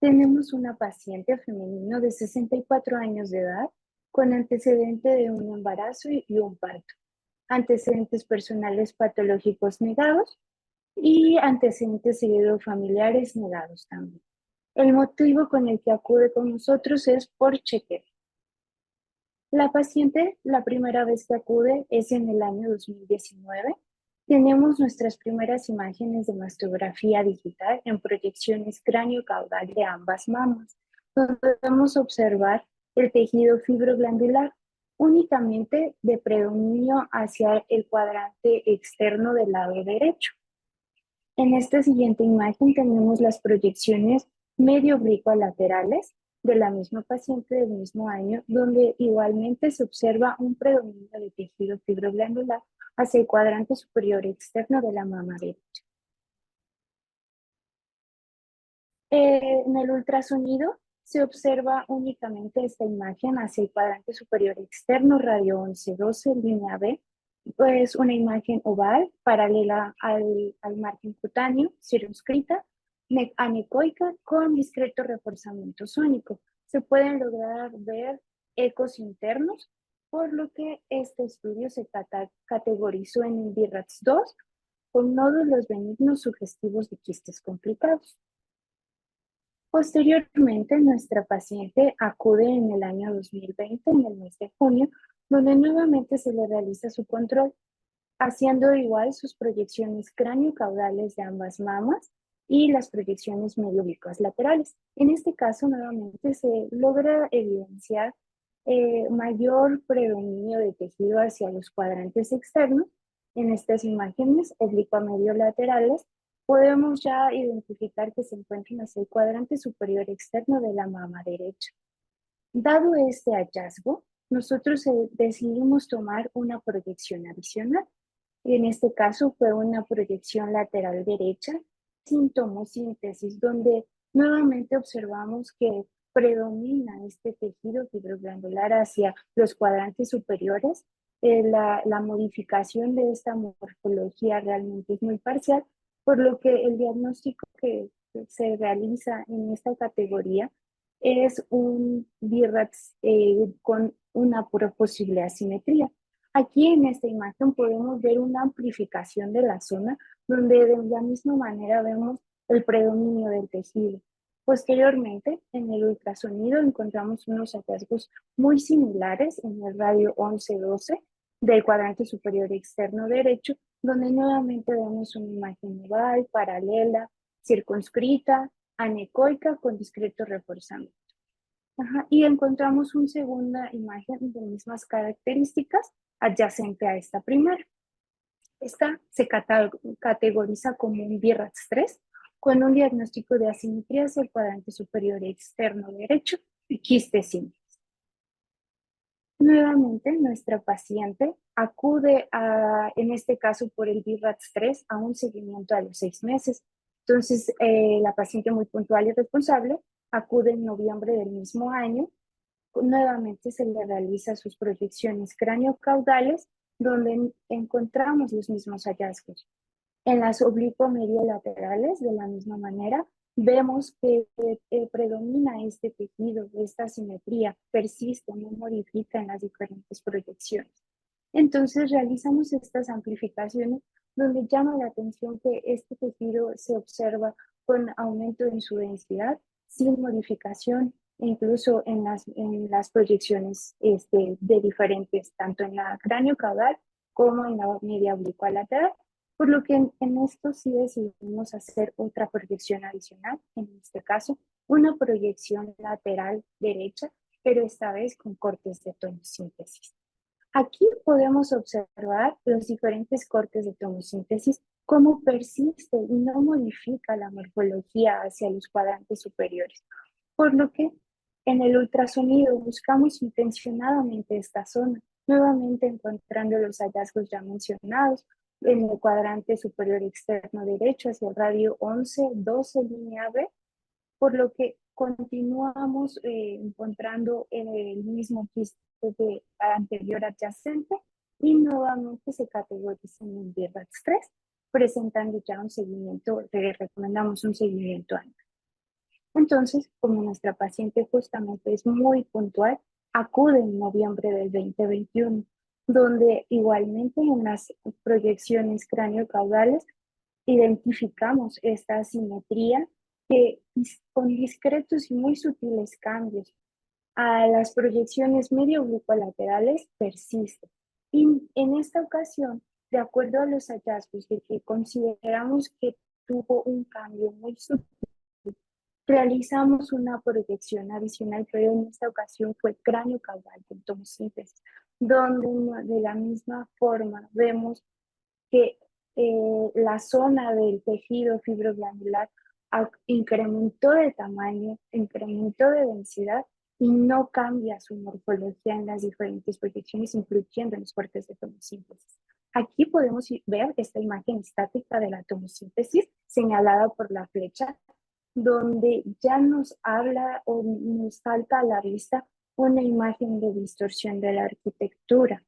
Tenemos una paciente femenino de 64 años de edad con antecedente de un embarazo y un parto, antecedentes personales patológicos negados y antecedentes familiares negados también. El motivo con el que acude con nosotros es por chequeo. La paciente, la primera vez que acude es en el año 2019. Tenemos nuestras primeras imágenes de mastografía digital en proyecciones cráneo-caudal de ambas mamas, donde podemos observar el tejido fibroglandular únicamente de predominio hacia el cuadrante externo del lado derecho. En esta siguiente imagen tenemos las proyecciones medio oblicuas laterales de la misma paciente del mismo año, donde igualmente se observa un predominio de tejido fibroglandular hacia el cuadrante superior externo de la mama derecha. En el ultrasonido se observa únicamente esta imagen hacia el cuadrante superior externo, radio 11-12, línea B, pues una imagen oval paralela al margen cutáneo, circunscrita, anecoica con discreto reforzamiento sónico. Se pueden lograr ver ecos internos, por lo que este estudio se categorizó en el BIRATS 2 con nódulos benignos sugestivos de quistes complicados. Posteriormente, nuestra paciente acude en el año 2020, en el mes de junio, donde nuevamente se le realiza su control, haciendo igual sus proyecciones cráneo-caudales de ambas mamas y las proyecciones medio-oblicuas laterales. En este caso, nuevamente se logra evidenciar mayor predominio de tejido hacia los cuadrantes externos. En estas imágenes oblicuo-medio laterales podemos ya identificar que se encuentran hacia el cuadrante superior externo de la mama derecha. Dado este hallazgo, nosotros decidimos tomar una proyección adicional. En este caso fue una proyección lateral derecha sin tomosíntesis, donde nuevamente observamos que predomina este tejido fibroglandular hacia los cuadrantes superiores. La modificación de esta morfología realmente es muy parcial, por lo que el diagnóstico que se realiza en esta categoría es un BIRATS con una pura posible asimetría. Aquí en esta imagen podemos ver una amplificación de la zona, donde de la misma manera vemos el predominio del tejido. Posteriormente, en el ultrasonido encontramos unos hallazgos muy similares en el radio 11-12 del cuadrante superior externo derecho, donde nuevamente vemos una imagen oval, paralela, circunscrita, anecoica con discreto reforzamiento. Y encontramos una segunda imagen de mismas características adyacente a esta primera. Esta se categoriza como un BIRATS 3 con un diagnóstico de asimetría hacia el cuadrante superior externo derecho y quiste simples. Nuevamente, nuestra paciente acude en este caso por el BIRATS 3 a un seguimiento a los 6 meses. Entonces, la paciente muy puntual y responsable acude en noviembre del mismo año. Nuevamente se le realiza sus proyecciones cráneo-caudales, donde encontramos los mismos hallazgos. En las oblicuo-medio laterales, de la misma manera, vemos que predomina este tejido, esta simetría, persiste, no modifica en las diferentes proyecciones. Entonces realizamos estas amplificaciones donde llama la atención que este tejido se observa con aumento en su densidad, sin modificación, incluso en las proyecciones de diferentes, tanto en la cráneo caudal como en la media oblicua lateral. Por lo que en esto sí decidimos hacer otra proyección adicional, en este caso una proyección lateral derecha, pero esta vez con cortes de tomosíntesis. Aquí podemos observar los diferentes cortes de tomosíntesis, cómo persiste y no modifica la morfología hacia los cuadrantes superiores. Por lo que en el ultrasonido buscamos intencionadamente esta zona, nuevamente encontrando los hallazgos ya mencionados, en el cuadrante superior externo derecho hacia el radio 11-12 línea B, por lo que continuamos encontrando el mismo quiste de anterior adyacente y nuevamente se categoriza en el BIRATS 3, presentando ya un seguimiento, recomendamos un seguimiento anual. Entonces, como nuestra paciente justamente es muy puntual, acude en noviembre del 2021, donde igualmente en las proyecciones cráneo-caudales identificamos esta asimetría que con discretos y muy sutiles cambios a las proyecciones medio oblicuolaterales persiste. Y en esta ocasión, de acuerdo a los hallazgos de que consideramos que tuvo un cambio muy sutil, realizamos una proyección adicional, pero en esta ocasión fue cráneo caudal con tomosíntesis, donde de la misma forma vemos que la zona del tejido fibroglandular incrementó de tamaño, incrementó de densidad y no cambia su morfología en las diferentes proyecciones, incluyendo en los cortes de tomosíntesis. Aquí podemos ver esta imagen estática de la tomosíntesis señalada por la flecha, donde ya nos habla o nos salta a la vista una imagen de distorsión de la arquitectura,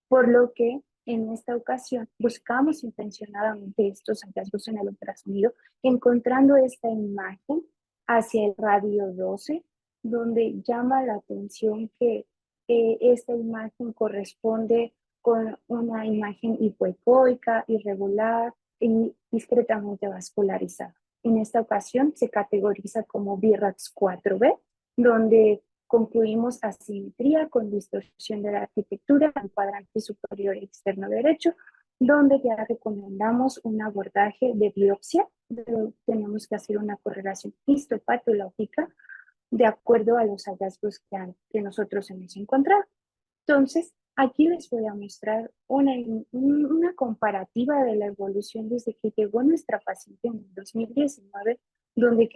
por lo que en esta ocasión buscamos intencionadamente estos hallazgos en el ultrasonido, encontrando esta imagen hacia el radio 12, donde llama la atención que esta imagen corresponde con una imagen hipoecoica, irregular y discretamente vascularizada. En esta ocasión se categoriza como BIRAX 4B, donde concluimos asimetría con distorsión de la arquitectura en el cuadrante superior externo derecho, donde ya recomendamos un abordaje de biopsia. Tenemos que hacer una correlación histopatológica de acuerdo a los hallazgos que nosotros hemos encontrado. Entonces, aquí les voy a mostrar una comparativa de la evolución desde que llegó nuestra paciente en el 2019, donde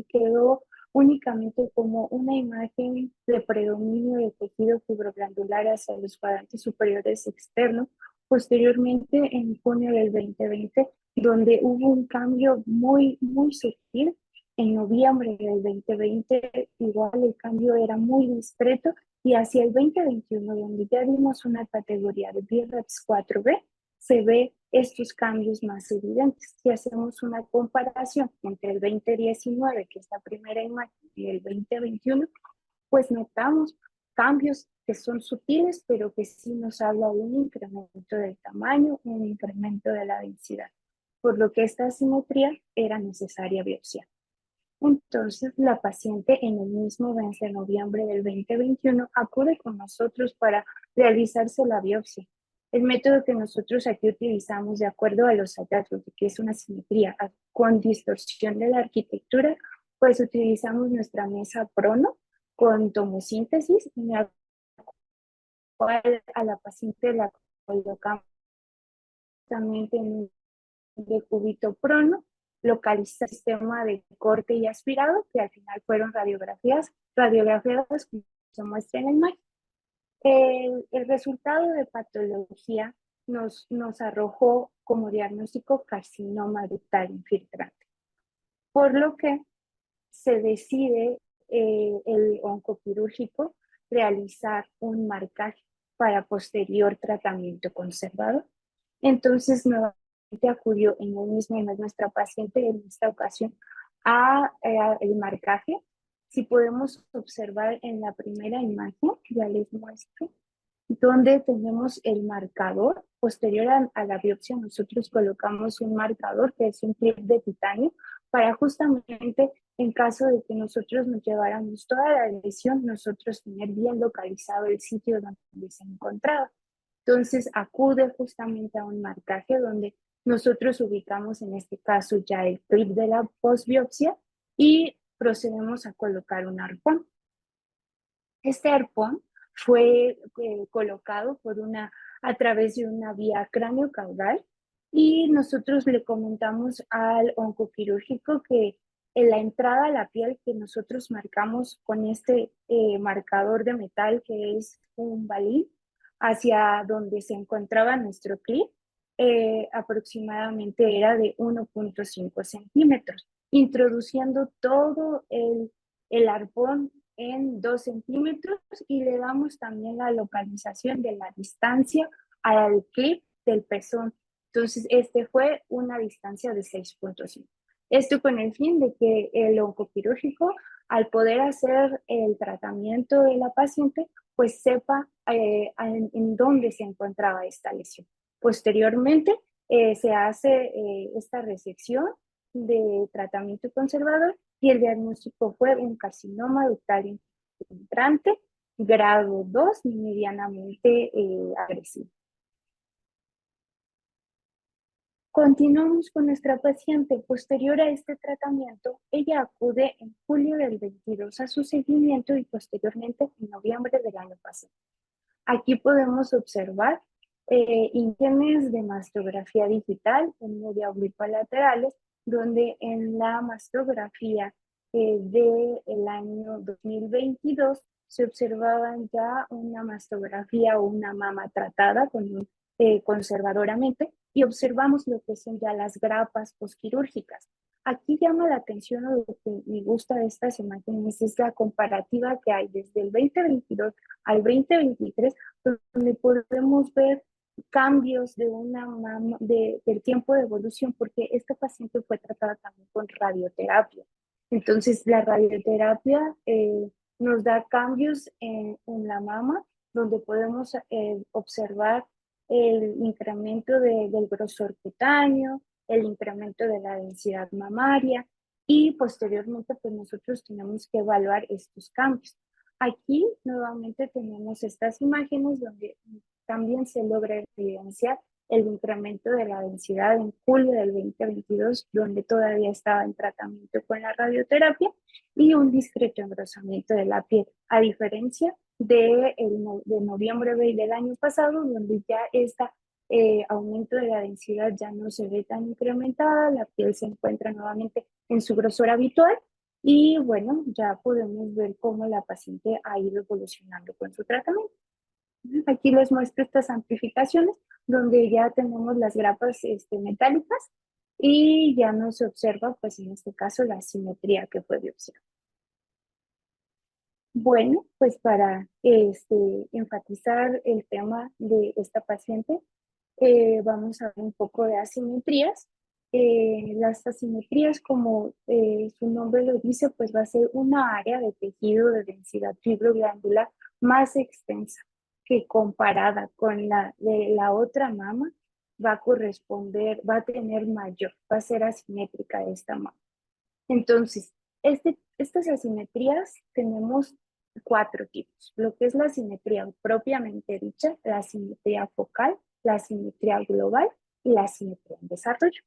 quedó únicamente como una imagen de predominio de tejido fibroglandular hacia los cuadrantes superiores externos. Posteriormente, en junio del 2020, donde hubo un cambio muy, muy sutil. En noviembre del 2020, igual el cambio era muy discreto, y hacia el 2021, donde ya vimos una categoría de BIRAX 4B, se ve estos cambios más evidentes. Si hacemos una comparación entre el 2019, que es la primera imagen, y el 2021, pues notamos cambios que son sutiles, pero que sí nos habla de un incremento del tamaño, un incremento de la densidad, por lo que esta asimetría era necesaria biopsia. Entonces, la paciente en el mismo mes de noviembre del 2021 acude con nosotros para realizarse la biopsia. El método que nosotros aquí utilizamos, de acuerdo a los hallazgos de que es una simetría con distorsión de la arquitectura, pues utilizamos nuestra mesa Prono con tomosíntesis, en la cual a la paciente la colocamos también en un de cúbito Prono, localiza el sistema de corte y aspirado, que al final fueron radiografías como se muestra en la imagen. El resultado de patología nos arrojó como diagnóstico carcinoma ductal infiltrante, por lo que se decide el oncoquirúrgico realizar un marcaje para posterior tratamiento conservador. Entonces, nuevamente acudió en el mismo mes nuestra paciente, en esta ocasión, a el marcaje. Si podemos observar en la primera imagen, ya les muestro, donde tenemos el marcador. Posterior a la biopsia, nosotros colocamos un marcador que es un clip de titanio para justamente, en caso de que nosotros nos lleváramos toda la lesión, nosotros tener bien localizado el sitio donde se encontraba. Entonces acude justamente a un marcaje donde nosotros ubicamos en este caso ya el clip de la postbiopsia y procedemos a colocar un arpón. Este arpón fue colocado a través de una vía cráneo-caudal, y nosotros le comentamos al oncoquirúrgico que en la entrada a la piel que nosotros marcamos con este marcador de metal, que es un balín, hacia donde se encontraba nuestro clip, aproximadamente era de 1.5 centímetros, introduciendo todo el arpón en 2 centímetros, y le damos también la localización de la distancia al clip del pezón. Entonces, este fue una distancia de 6.5. Esto con el fin de que el oncoquirúrgico, al poder hacer el tratamiento de la paciente, pues sepa en dónde se encontraba esta lesión. Posteriormente, se hace esta resección de tratamiento conservador y el diagnóstico fue un carcinoma ductal infiltrante grado 2 medianamente agresivo. Continuamos con nuestra paciente. Posterior a este tratamiento, ella acude en julio del 22 a su seguimiento y posteriormente en noviembre del año pasado. Aquí podemos observar imágenes de mastografía digital en media oblicuo laterales, donde en la mastografía del año 2022 se observaban ya una mastografía o una mama tratada conservadoramente y observamos lo que son ya las grapas posquirúrgicas. Aquí llama la atención, o lo que me gusta de estas imágenes es la comparativa que hay desde el 2022 al 2023, donde podemos ver cambios de del tiempo de evolución, porque esta paciente fue tratada también con radioterapia. Entonces, la radioterapia nos da cambios en la mama, donde podemos observar el incremento del grosor cutáneo, el incremento de la densidad mamaria y posteriormente pues nosotros tenemos que evaluar estos cambios. Aquí nuevamente tenemos estas imágenes donde también se logra evidenciar el incremento de la densidad en julio del 2022, donde todavía estaba en tratamiento con la radioterapia, y un discreto engrosamiento de la piel, a diferencia de noviembre del año pasado, donde ya está aumento de la densidad ya no se ve tan incrementada, la piel se encuentra nuevamente en su grosor habitual y bueno, ya podemos ver cómo la paciente ha ido evolucionando con su tratamiento. Aquí les muestro estas amplificaciones donde ya tenemos las grapas metálicas y ya no se observa, pues en este caso, la asimetría que puede observar. Bueno, pues para enfatizar el tema de esta paciente, vamos a ver un poco de asimetrías. Las asimetrías, como su nombre lo dice, pues va a ser una área de tejido de densidad fibroglandular más extensa que comparada con la de la otra mama va a corresponder, va a tener mayor, va a ser asimétrica esta mama. Entonces, estas asimetrías tenemos 4 tipos, lo que es la asimetría propiamente dicha, la asimetría focal, la asimetría global y la asimetría en desarrollo.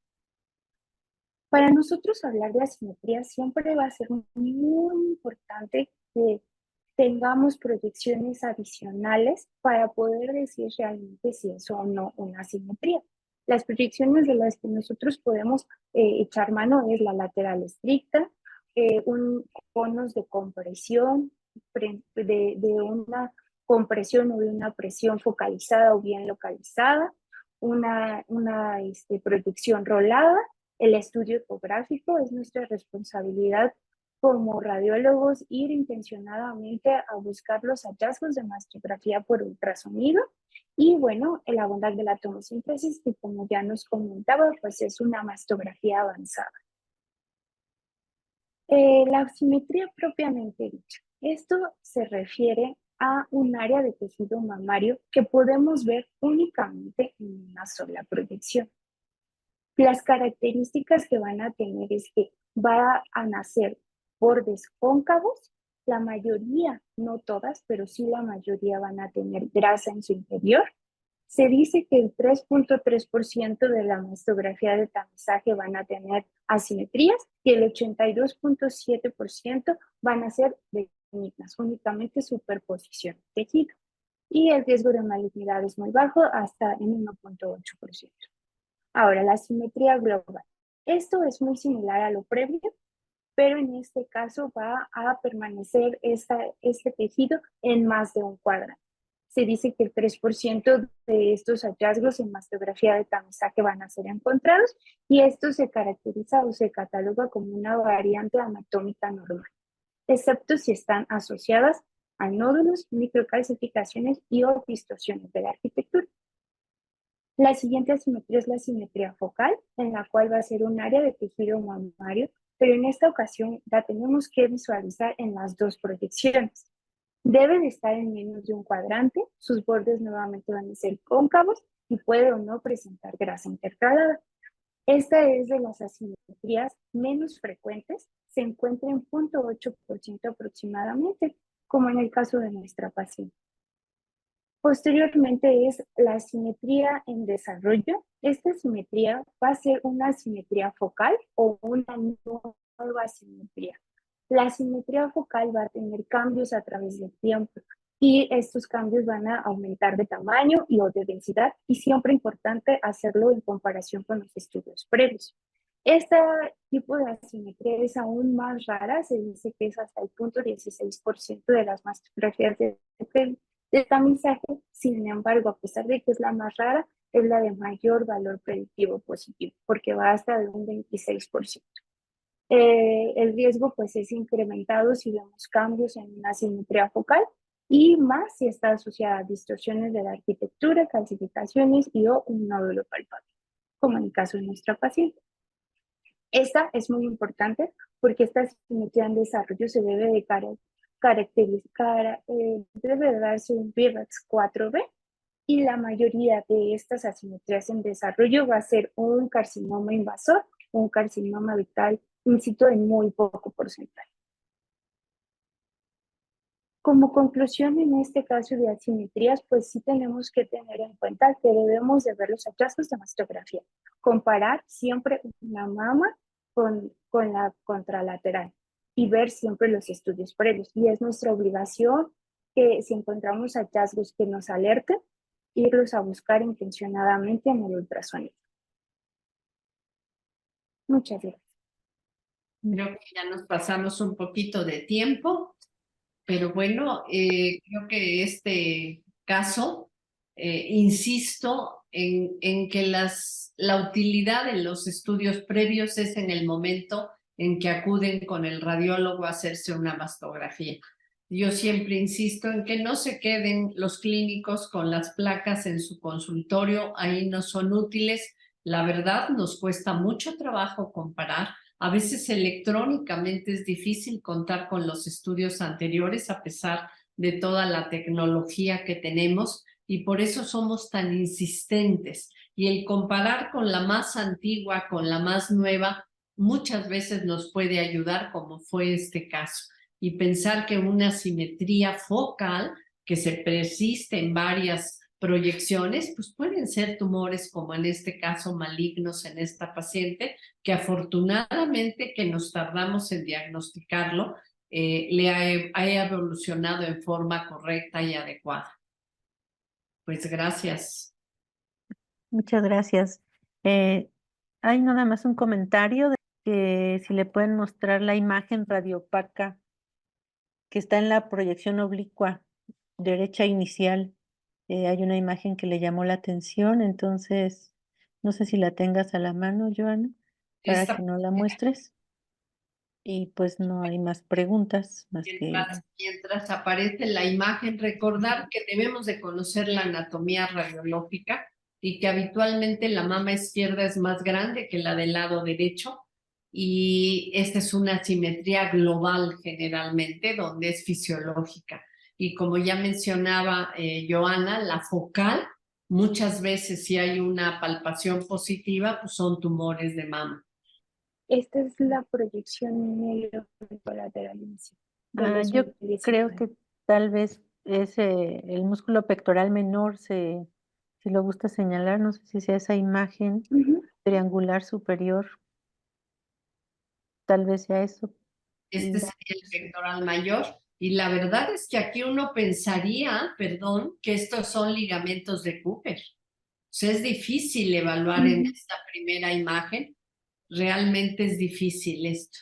Para nosotros hablar de asimetría siempre va a ser muy importante que tengamos proyecciones adicionales para poder decir realmente si es o no una asimetría. Las proyecciones de las que nosotros podemos echar mano es la lateral estricta, conos de compresión, de una compresión o de una presión focalizada o bien localizada, una proyección rolada. El estudio ecográfico es nuestra responsabilidad como radiólogos ir intencionadamente a buscar los hallazgos de mastografía por ultrasonido y bueno, la bondad de la tomosíntesis, que como ya nos comentaba, pues es una mastografía avanzada. La asimetría propiamente dicha. Esto se refiere a un área de tejido mamario que podemos ver únicamente en una sola proyección. Las características que van a tener es que va a nacer bordes cóncavos, la mayoría, no todas, pero sí la mayoría van a tener grasa en su interior. Se dice que el 3.3% de la mastografía de tamizaje van a tener asimetrías y el 82.7% van a ser benignas, únicamente superposición de tejido. Y el riesgo de malignidad es muy bajo, hasta en 1.8%. Ahora, la asimetría global. Esto es muy similar a lo previo, pero en este caso va a permanecer este tejido en más de un cuadrante. Se dice que el 3% de estos hallazgos en mastografía de tamizaje van a ser encontrados y esto se caracteriza o se cataloga como una variante anatómica normal, excepto si están asociadas a nódulos, microcalcificaciones y o distorsiones de la arquitectura. La siguiente asimetría es la asimetría focal, en la cual va a ser un área de tejido mamario, pero en esta ocasión la tenemos que visualizar en las dos proyecciones. Debe de estar en menos de un cuadrante, sus bordes nuevamente van a ser cóncavos y puede o no presentar grasa intercalada. Esta es de las asimetrías menos frecuentes, se encuentra en 0.8% aproximadamente, como en el caso de nuestra paciente. Posteriormente es la asimetría en desarrollo. Esta asimetría va a ser una asimetría focal o una nueva asimetría. La asimetría focal va a tener cambios a través del tiempo y estos cambios van a aumentar de tamaño y o de densidad, y siempre importante hacerlo en comparación con los estudios previos. Este tipo de asimetría es aún más rara, se dice que es hasta el 0.16% de las mastografías de tamizaje. Sin embargo, a pesar de que es la más rara, es la de mayor valor predictivo positivo, porque va hasta de un 26%. El riesgo pues es incrementado si vemos cambios en una asimetría focal, y más si está asociada a distorsiones de la arquitectura, calcificaciones y o un nódulo palpable, como en el caso de nuestra paciente. Esta es muy importante porque esta asimetría en desarrollo se debe de caracterizar, debe de darse un PIRAX 4B, y la mayoría de estas asimetrías en desarrollo va a ser un carcinoma invasor, un carcinoma vital in situ en muy poco porcentaje. Como conclusión en este caso de asimetrías, pues sí tenemos que tener en cuenta que debemos de ver los hallazgos de mastografía, comparar siempre una mama con la contralateral y ver siempre los estudios previos. Y es nuestra obligación que si encontramos hallazgos que nos alerten, irlos a buscar intencionadamente en el ultrasonido. Muchas gracias. Creo que ya nos pasamos un poquito de tiempo, pero bueno, creo que este caso, insisto en que la utilidad de los estudios previos es en el momento en que acuden con el radiólogo a hacerse una mastografía. Yo siempre insisto en que no se queden los clínicos con las placas en su consultorio, ahí no son útiles. La verdad, nos cuesta mucho trabajo comparar. A veces electrónicamente es difícil contar con los estudios anteriores a pesar de toda la tecnología que tenemos, y por eso somos tan insistentes. Y el comparar con la más antigua, con la más nueva, muchas veces nos puede ayudar, como fue este caso. Y pensar que una simetría focal que se persiste en varias proyecciones, pues pueden ser tumores como en este caso malignos en esta paciente, que afortunadamente que nos tardamos en diagnosticarlo, le ha evolucionado en forma correcta y adecuada. Pues gracias. Muchas gracias. Hay nada más un comentario de que si le pueden mostrar la imagen radiopaca que está en la proyección oblicua derecha inicial. Hay una imagen que le llamó la atención, entonces no sé si la tengas a la mano, Joana, para que no la muestres. Y pues no hay más preguntas, más que... Mientras aparece la imagen, recordar que debemos de conocer la anatomía radiológica y que habitualmente la mama izquierda es más grande que la del lado derecho, y esta es una asimetría global generalmente, donde es fisiológica. Y como ya mencionaba Joana, la focal, muchas veces si hay una palpación positiva, pues son tumores de mama. Esta es la proyección negro-colateral inicial. yo creo que tal vez es el músculo pectoral menor, si lo gusta señalar, no sé si sea esa imagen triangular superior, tal vez sea eso. Este sería el pectoral mayor. Y la verdad es que aquí uno pensaría, perdón, que estos son ligamentos de Cooper. O sea, es difícil evaluar en esta primera imagen. Realmente es difícil esto.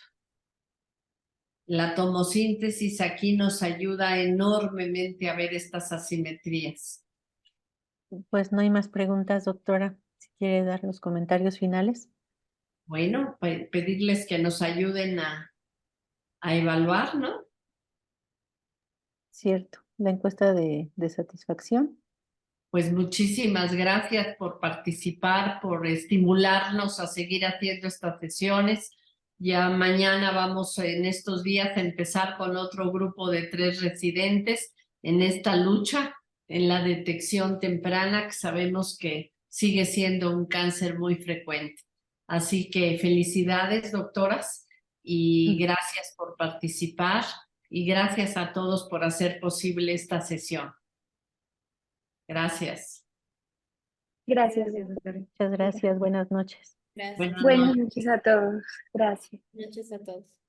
La tomosíntesis aquí nos ayuda enormemente a ver estas asimetrías. Pues no hay más preguntas, doctora. Si quiere dar los comentarios finales. Bueno, pedirles que nos ayuden a evaluar, ¿no? Cierto, la encuesta de satisfacción. Pues muchísimas gracias por participar, por estimularnos a seguir haciendo estas sesiones. Ya mañana vamos en estos días a empezar con otro grupo de 3 residentes en esta lucha, en la detección temprana, que sabemos que sigue siendo un cáncer muy frecuente. Así que felicidades, doctoras, y gracias por participar y gracias a todos por hacer posible esta sesión. Gracias. Gracias. Gracias, doctora. Muchas gracias, buenas noches. Gracias. Buenas Buenas noches. noches a todos. Gracias. Buenas noches a todos.